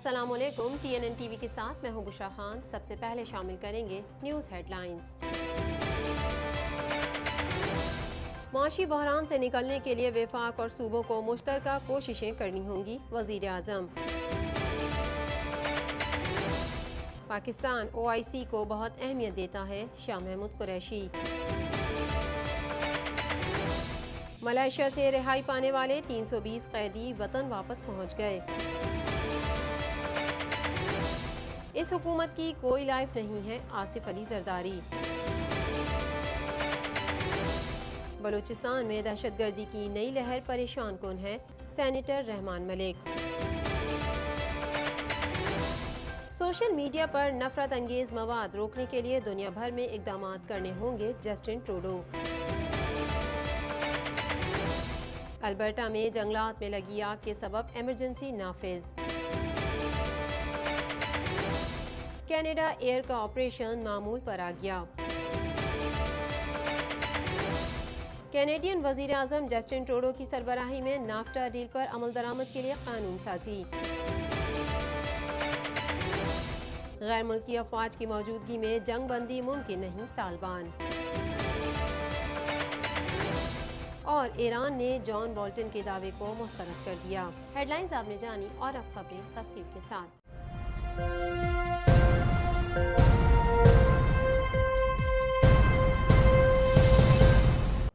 السلام علیکم، TNN T V کے ساتھ میں ہوں بشرا خان۔ سب سے پہلے شامل کریں گے نیوز ہیڈ لائنز۔ معاشی بحران سے نکلنے کے لیے وفاق اور صوبوں کو مشترکہ کوششیں کرنی ہوں گی، وزیر اعظم۔ پاکستان OIC کو بہت اہمیت دیتا ہے، شاہ محمود قریشی۔ ملائیشیا سے رہائی پانے والے 320 قیدی وطن واپس پہنچ گئے۔ اس حکومت کی کوئی لائف نہیں ہے، آصف علی زرداری۔ بلوچستان میں دہشت گردی کی نئی لہر پریشان کن ہے، senator Rehman Malik. Social media پر نفرت انگیز مواد روکنے کے لیے دنیا بھر میں اقدامات کرنے ہوں گے، جسٹن ٹروڈو۔ البرٹا میں جنگلات میں لگی آگ کے سبب ایمرجنسی نافذ۔ کینیڈا ایئر کا آپریشن معمول پر آ گیا۔ کینیڈین وزیر اعظم جسٹن ٹروڈو کی سربراہی میں نافٹا ڈیل پر عمل درآمد کے لیے قانون سازی۔ غیر ملکی افواج کی موجودگی میں جنگ بندی ممکن نہیں، طالبان۔ اور ایران نے جان بولٹن کے دعوے کو مسترد کر دیا۔ ہیڈ لائنز آپ نے جانی، اور اب خبریں تفصیل کے ساتھ۔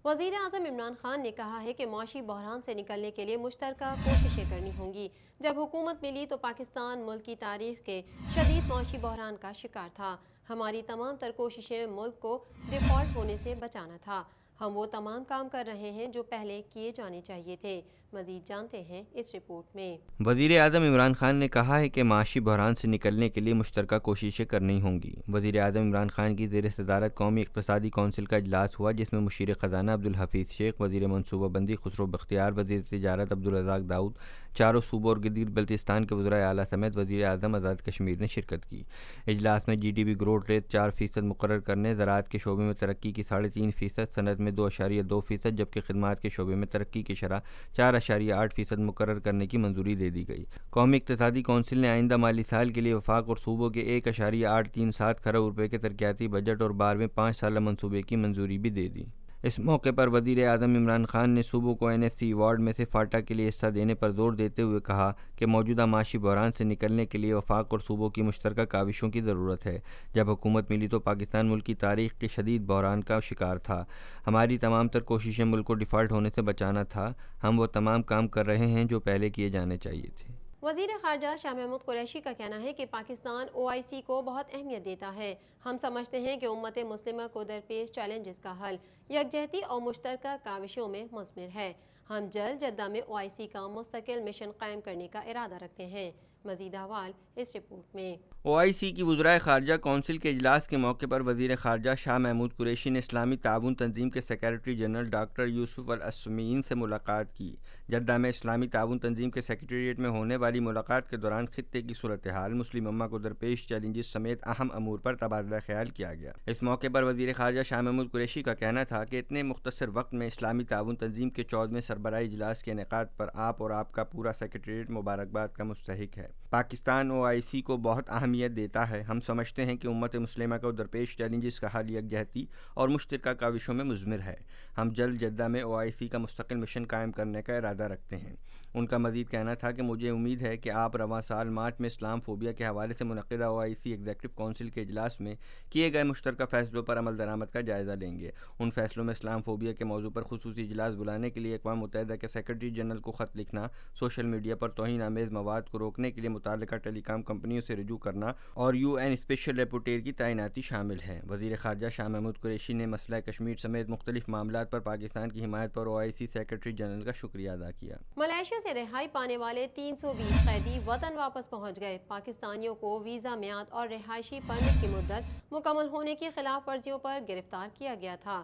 وزیر اعظم عمران خان نے کہا ہے کہ معاشی بحران سے نکلنے کے لیے مشترکہ کوششیں کرنی ہوں گی۔ جب حکومت ملی تو پاکستان ملک کی تاریخ کے شدید معاشی بحران کا شکار تھا۔ ہماری تمام تر کوششیں ملک کو ڈیفالٹ ہونے سے بچانا تھا۔ ہم وہ تمام کام کر رہے ہیں جو پہلے کیے جانے چاہیے تھے۔ مزید جانتے ہیں اس رپورٹ میں۔ وزیر اعظم عمران خان نے کہا ہے کہ معاشی بحران سے نکلنے کے لیے مشترکہ کوششیں کرنی ہوں گی۔ وزیر اعظم عمران خان کی زیر صدارت قومی اقتصادی کونسل کا اجلاس ہوا، جس میں مشیر خزانہ عبدالحفیظ شیخ، وزیر منصوبہ بندی خسرو بختیار، وزیر تجارت عبدالرزاق داؤد، چاروں صوبوں اور گلگت بلتستان کے وزرائے اعلیٰ سمیت وزیر اعظم آزاد کشمیر نے شرکت کی۔ اجلاس میں GDP گروتھ ریٹ 4% مقرر کرنے، زراعت کے شعبے میں ترقی کی 3.5%، صنعت میں 2.2%، جبکہ خدمات کے شعبے میں ترقی کی شرح 4.8% مقرر کرنے کی منظوری دے دی گئی۔ قومی اقتصادی کونسل نے آئندہ مالی سال کے لیے وفاق اور صوبوں کے 1.837 کروڑ روپے کے ترقیاتی بجٹ اور 12ویں 5 سالہ منصوبے کی منظوری بھی دے دی۔ اس موقع پر وزیر اعظم عمران خان نے صوبوں کو NFC ایوارڈ میں سے فاٹا کے لیے حصہ دینے پر زور دیتے ہوئے کہا کہ موجودہ معاشی بحران سے نکلنے کے لیے وفاق اور صوبوں کی مشترکہ کاوشوں کی ضرورت ہے۔ جب حکومت ملی تو پاکستان ملک کی تاریخ کے شدید بحران کا شکار تھا۔ ہماری تمام تر کوششیں ملک کو ڈیفالٹ ہونے سے بچانا تھا۔ ہم وہ تمام کام کر رہے ہیں جو پہلے کیے جانے چاہیے تھے۔ وزیر خارجہ شاہ محمود قریشی کا کہنا ہے کہ پاکستان OIC کو بہت اہمیت دیتا ہے۔ ہم سمجھتے ہیں کہ امت مسلمہ کو درپیش چیلنجز کا حل یکجہتی اور مشترکہ کاوشوں میں مضمر ہے۔ ہم جلد جدہ میں OIC کا مستقل مشن قائم کرنے کا ارادہ رکھتے ہیں۔ مزید احوال اس رپورٹ میں۔ OIC کی وزرائے خارجہ کونسل کے اجلاس کے موقع پر وزیر خارجہ شاہ محمود قریشی نے اسلامی تعاون تنظیم کے سیکریٹری جنرل ڈاکٹر یوسف الاسمعین سے ملاقات کی۔ جدہ میں اسلامی تعاون تنظیم کے سیکریٹریٹ میں ہونے والی ملاقات کے دوران خطے کی صورتحال، مسلم امہ کو درپیش چیلنجز سمیت اہم امور پر تبادلہ خیال کیا گیا۔ اس موقع پر وزیر خارجہ شاہ محمود قریشی کا کہنا تھا کہ اتنے مختصر وقت میں اسلامی تعاون تنظیم کے 14ویں سربراہی اجلاس کے انعقاد پر آپ اور آپ کا پورا سیکریٹریٹ مبارکباد کا مستحق ہے۔ پاکستان OIC کو بہت اہمیت دیتا ہے۔ ہم سمجھتے ہیں کہ امت مسلمہ کو درپیش چیلنجز کا حل یکجہتی اور مشترکہ کاوشوں میں مضمر ہے۔ ہم جلد جدہ میں OIC کا مستقل مشن قائم کرنے کا ارادہ رکھتے ہیں۔ ان کا مزید کہنا تھا کہ مجھے امید ہے کہ آپ رواں سال مارچ میں اسلام فوبیا کے حوالے سے منعقدہ OIC ایگزیکٹو کونسل کے اجلاس میں کیے گئے مشترکہ فیصلوں پر عمل درآمد کا جائزہ لیں گے۔ ان فیصلوں میں اسلام فوبیا کے موضوع پر خصوصی اجلاس بلانے کے لیے اقوام متحدہ کے سیکریٹری جنرل کو خط لکھنا، سوشل میڈیا پر توہین آمیز مواد کو روکنے کے لیے متعلقہ ٹیلی کام کمپنیوں سے رجوع کرنا اور UN اسپیشل رپورٹر کی تعیناتی شامل ہیں۔ وزیر خارجہ شاہ محمود قریشی نے مسئلہ کشمیر سمیت مختلف معاملات پر پاکستان کی حمایت پر OIC سیکریٹری جنرل کا شکریہ ادا کیا۔ ملائیشیا سے رہائی پانے والے 320 قیدی وطن واپس پہنچ گئے۔ پاکستانیوں کو ویزا میعاد اور رہائشی پرمٹ کی مدت مکمل ہونے کی خلاف ورزیوں پر گرفتار کیا گیا تھا۔